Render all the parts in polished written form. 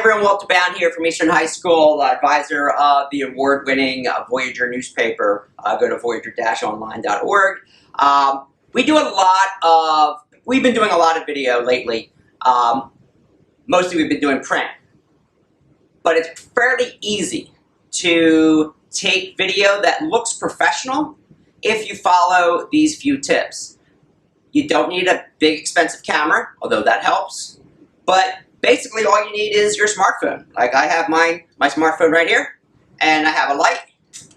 everyone, Walter Bowne here from Eastern High School, advisor of the award-winning Voyager newspaper. Go to voyager-online.org. We've been doing a lot of video lately. Mostly we've been doing print. But it's fairly easy to take video that looks professional if you follow these few tips. You don't need a big expensive camera, although that helps. But basically all you need is your smartphone. Like I have my smartphone right here, and I have a light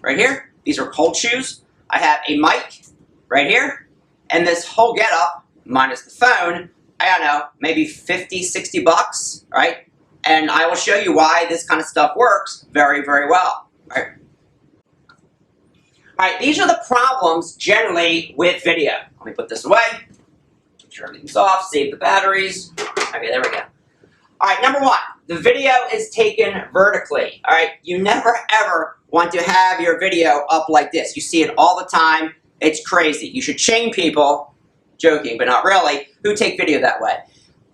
right here. These are cold shoes. I have a mic right here, and this whole getup, minus the phone, I don't know, maybe 50, 60 bucks, right? And I will show you why this kind of stuff works very, very well, right? All right, these are the problems generally with video. Let me put this away. Make sure everything's off, save the batteries. Okay, there we go. All right, number one, the video is taken vertically. All right, you never ever want to have your video up like this. You see it all the time. It's crazy. You should shame people, joking, but not really, who take video that way.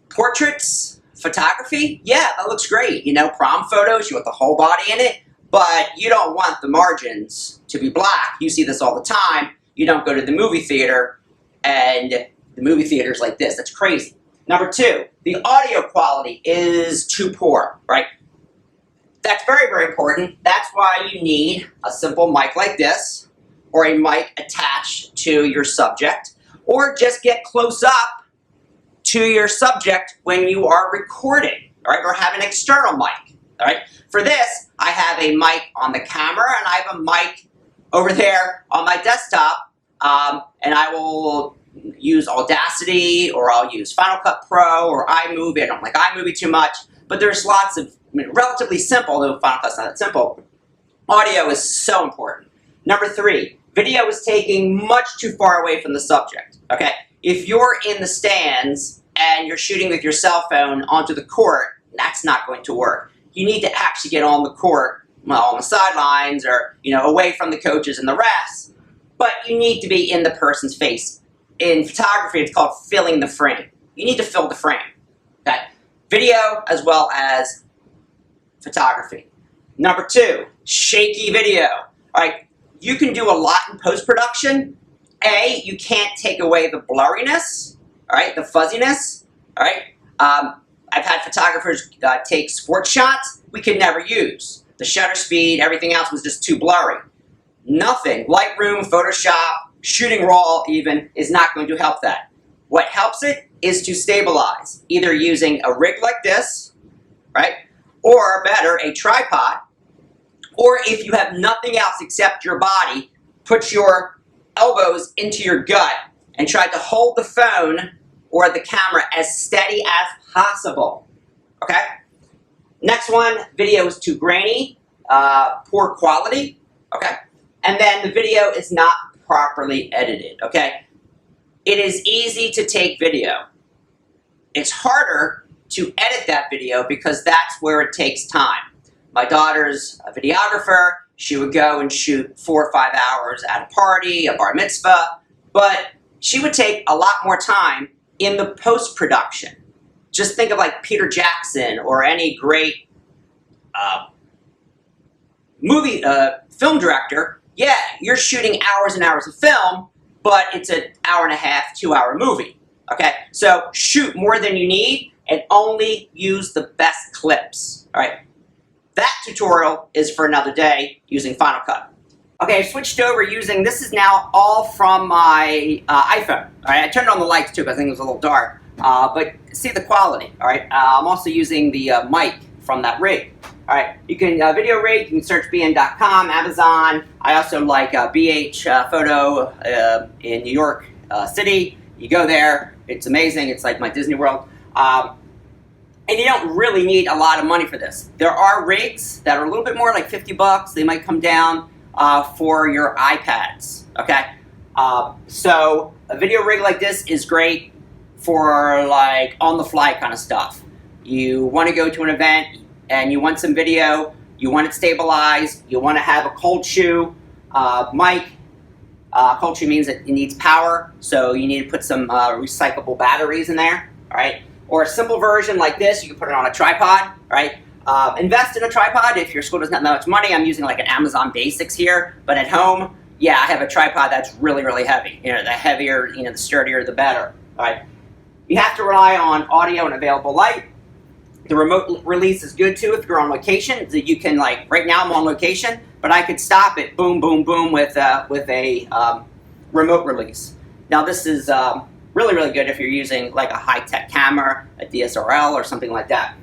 Portraits, photography, yeah, that looks great. You know, prom photos, you want the whole body in it, but you don't want the margins to be black. You see this all the time. You don't go to the movie theater, and the movie theater's like this. That's crazy. Number two, the audio quality is too poor, right? That's very, very important. That's why you need a simple mic like this, or a mic attached to your subject, or just get close up to your subject when you are recording, all right, or have an external mic, all right? For this, I have a mic on the camera, and I have a mic over there on my desktop, and I will use Audacity, or I'll use Final Cut Pro, or iMovie. I don't like iMovie too much, but there's lots of, relatively simple, though Final Cut's not that simple. Audio is so important. Number three, video is taking much too far away from the subject, okay? If you're in the stands and you're shooting with your cell phone onto the court, that's not going to work. You need to actually get on the court, well, on the sidelines, or, you know, away from the coaches and the refs, but you need to be in the person's face. In photography, it's called filling the frame. You need to fill the frame, okay? Video as well as photography. Number two, shaky video. All right, you can do a lot in post-production. A, you can't take away the blurriness, all right, the fuzziness, all right? I've had photographers take sports shots we could never use. The shutter speed, everything else was just too blurry. Nothing, Lightroom, Photoshop, shooting raw even, is not going to help that. What helps it is to stabilize, either using a rig like this, right, or better, a tripod, or if you have nothing else except your body, put your elbows into your gut and try to hold the phone or the camera as steady as possible, okay? Next one, video is too grainy, poor quality, okay? And then the video is not properly edited, okay? It is easy to take video. It's harder to edit that video because that's where it takes time. My daughter's a videographer. She would go and shoot 4 or 5 hours at a party, a bar mitzvah, but she would take a lot more time in the post-production. Just think of like Peter Jackson or any great film director. Yeah, you're shooting hours and hours of film, but it's an hour and a half, 2-hour movie, okay? So shoot more than you need and only use the best clips, all right? That tutorial is for another day using Final Cut. Okay, I switched over using, this is now all from my iPhone, all right? I turned on the lights too because I think it was a little dark, but see the quality, all right? I'm also using the mic from that rig. All right, you can video rig, you can search bn.com, Amazon. I also like BH Photo in New York City. You go there, it's amazing. It's like my Disney World. And you don't really need a lot of money for this. There are rigs that are a little bit more, like 50 bucks. They might come down for your iPads, okay? So a video rig like this is great for like on-the-fly kind of stuff. You want to go to an event, and you want some video, you want it stabilized, you want to have a cold shoe mic. Cold shoe means that it needs power, so you need to put some recyclable batteries in there, all right? Or a simple version like this, you can put it on a tripod, right? Invest in a tripod if your school doesn't have that much money. I'm using like an Amazon Basics here, but at home, yeah, I have a tripod that's really, really heavy. You know, the heavier, you know, the sturdier, the better. All right. You have to rely on audio and available light. The remote release is good too if you're on location. So you can, like, right now I'm on location, but I could stop it, boom, boom, boom, with a remote release. Now this is really, really good if you're using like a high-tech camera, a DSLR or something like that.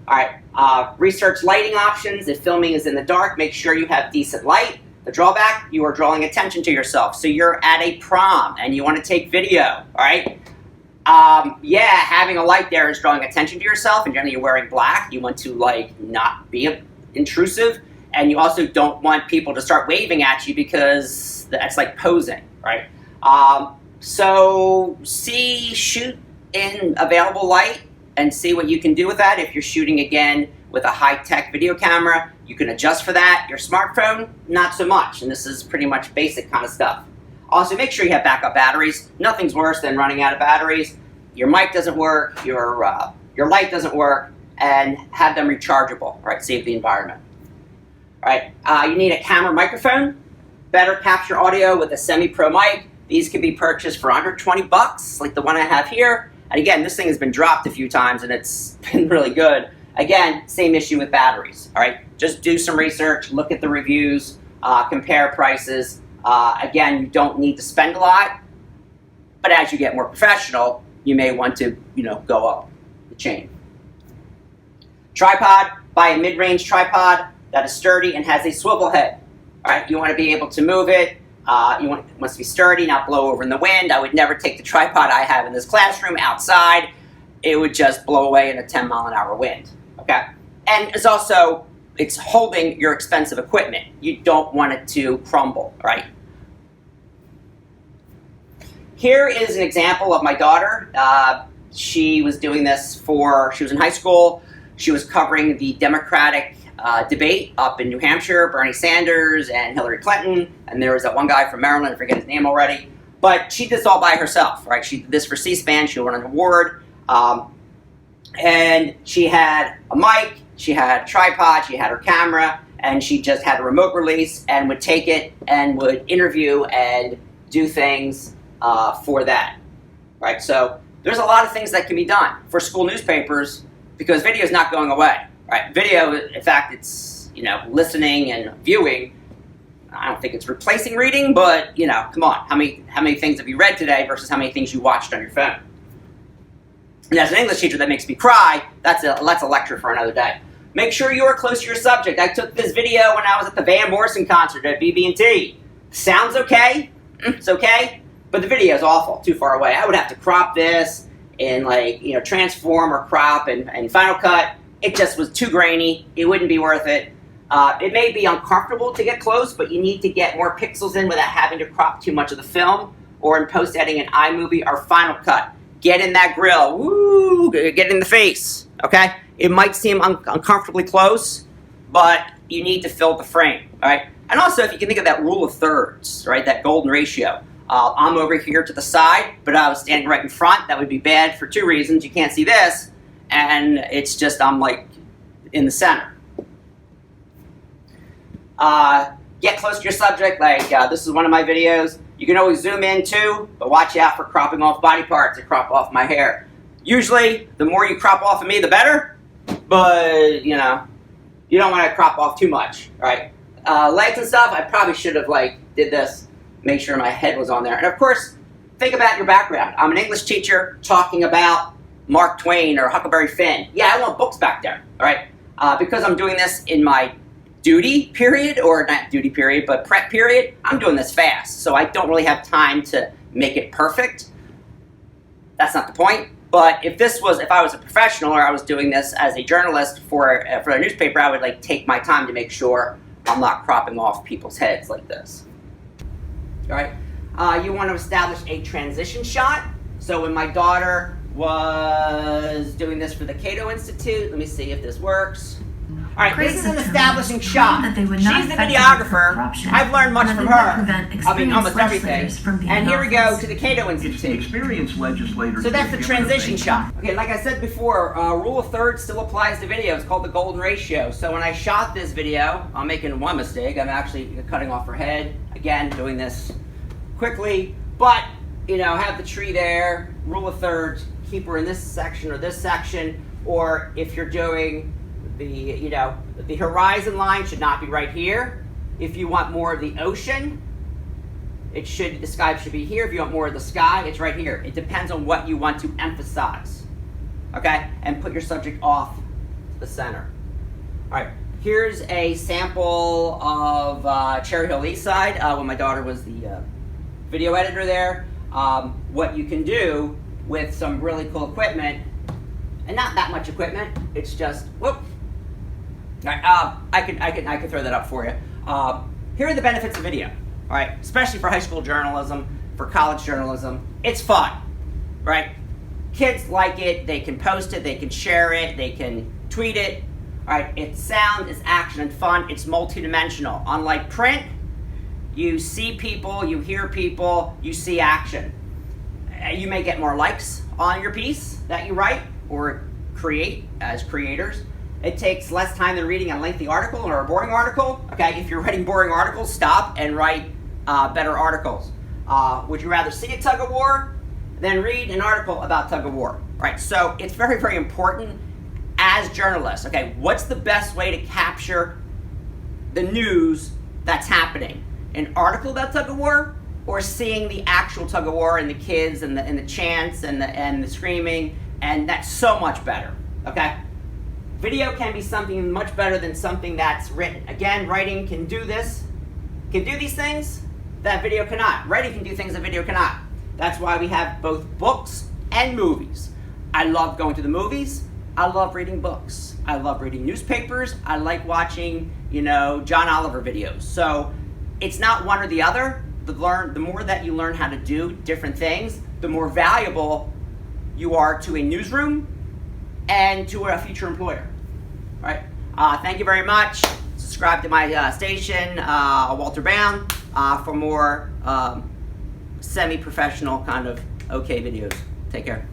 All right, research lighting options. If filming is in the dark, make sure you have decent light. The drawback, you are drawing attention to yourself. So you're at a prom and you want to take video, all right? Yeah, having a light there is drawing attention to yourself, and generally you're wearing black. You want to, like, not be intrusive, and you also don't want people to start waving at you because that's like posing, right? So shoot in available light and see what you can do with that. If you're shooting, again, with a high-tech video camera, you can adjust for that. Your smartphone, not so much, and this is pretty much basic kind of stuff. Also, make sure you have backup batteries. Nothing's worse than running out of batteries. Your mic doesn't work, your light doesn't work, and have them rechargeable, right? Save the environment. All right, you need a camera microphone. Better capture audio with a semi-pro mic. These can be purchased for under 20 bucks, like the one I have here. And again, this thing has been dropped a few times, and it's been really good. Again, same issue with batteries, all right? Just do some research, look at the reviews, compare prices. Again, you don't need to spend a lot, but as you get more professional, you may want to, you know, go up the chain. Tripod, buy a mid-range tripod that is sturdy and has a swivel head. All right, you want to be able to move it. It must be sturdy, not blow over in the wind. I would never take the tripod I have in this classroom outside. It would just blow away in a 10-mile-an-hour wind. Okay, and it's holding your expensive equipment. You don't want it to crumble, right? Here is an example of my daughter. She was doing this she was in high school. She was covering the Democratic debate up in New Hampshire, Bernie Sanders and Hillary Clinton, and there was that one guy from Maryland, I forget his name already, but she did this all by herself, right? She did this for C-SPAN, she won an award, and she had a mic, she had a tripod, she had her camera, and she just had a remote release and would take it and would interview and do things for that, right? So there's a lot of things that can be done for school newspapers because video is not going away, right? Video, in fact, it's, you know, listening and viewing. I don't think it's replacing reading, but, you know, come on, how many things have you read today versus how many things you watched on your phone? And as an English teacher, that makes me cry. That's a lecture for another day. Make sure you are close to your subject. I took this video when I was at the Van Morrison concert at BB&T. Sounds okay. It's okay. But the video is awful, too far away. I would have to crop this in, like, you know, transform or crop and Final Cut. It just was too grainy. It wouldn't be worth it. It may be uncomfortable to get close, but you need to get more pixels in without having to crop too much of the film, or in post-editing an iMovie or Final Cut. Get in that grill. Woo! Get in the face, okay? It might seem uncomfortably close, but you need to fill the frame, all right? And also, if you can think of that rule of thirds, right, that golden ratio. I'm over here to the side, but I was standing right in front. That would be bad for two reasons. You can't see this, and it's just I'm, like, in the center. Get close to your subject, like this is one of my videos. You can always zoom in too, but watch out for cropping off body parts and crop off my hair. Usually, the more you crop off of me, the better, but, you know, you don't want to crop off too much, right? Legs and stuff, I probably should have, like, did this, make sure my head was on there. And of course, think about your background. I'm an English teacher talking about Mark Twain or Huckleberry Finn. Yeah, I want books back there, all right? Because I'm doing this in my duty period, or not duty period, but prep period, I'm doing this fast. So I don't really have time to make it perfect. That's not the point. But if I was a professional or I was doing this as a journalist for a newspaper, I would, like, take my time to make sure I'm not cropping off people's heads like this. All right. You want to establish a transition shot. So when my daughter was doing this for the Cato Institute, let me see if this works. All right, this is an establishing shot. That they would She's not the affect videographer. corruption, I've learned much and from that they her. would prevent I mean, almost everything. legislators from being And in here we go office. to the Cato It's the Institute. experienced legislators. So that's the that give transition innovation. shot. Okay, like I said before, rule of thirds still applies to video. It's called the golden ratio. So when I shot this video, I'm making one mistake. I'm actually cutting off her head. Again, doing this quickly. But, you know, have the tree there, rule of thirds, keep her in this section or this section. Or if you're doing the, you know, the horizon line should not be right here. If you want more of the ocean, the sky should be here. If you want more of the sky, it's right here. It depends on what you want to emphasize. Okay? And put your subject off the center. All right. Here's a sample of Cherry Hill East Side when my daughter was the video editor there. What you can do with some really cool equipment, and not that much equipment. It's just whoop. All right, I can throw that up for you. Here are the benefits of video. All right, especially for high school journalism, for college journalism, it's fun, right? Kids like it. They can post it. They can share it. They can tweet it. All right, it's sound, it's action, and fun. It's multidimensional. Unlike print, you see people, you hear people, you see action. You may get more likes on your piece that you write or create as creators. It takes less time than reading a lengthy article or a boring article. Okay, if you're writing boring articles, stop and write better articles. Would you rather see a tug of war than read an article about tug of war? Right, so it's very, very important as journalists. Okay, what's the best way to capture the news that's happening? An article about tug of war, or seeing the actual tug of war and the kids and the chants and the screaming, and that's so much better. Okay, video can be something much better than something that's written. Again, writing can do this, can do these things that video cannot. Writing can do things that video cannot. That's why we have both books and movies. I love going to the movies. I love reading books. I love reading newspapers. I like watching, you know, John Oliver videos. So it's not one or the other. The more that you learn how to do different things, the more valuable you are to a newsroom and to a future employer. All right. Thank you very much. Subscribe to my station, Walter Bowne, for more semi-professional kind of okay videos. Take care.